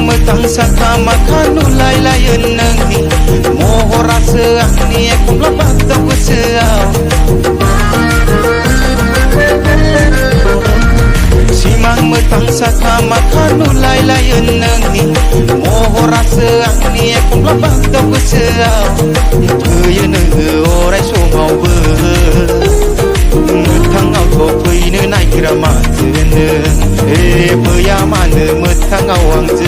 मोजां साखा माखा नुलायलायो नोंनि महरासो आंनि एखमब्ला बागदाव गोसोआव सिमां मोजां साखा माखा नुलायलायो नोंनि महरासो आंनि एखमब्ला बागदाव गोसोआव फैयो नोङो अराय समावबो मोगथाङावथ' फैनो नागिरा माथो नों फैया मानो मोगथाङाव आंजों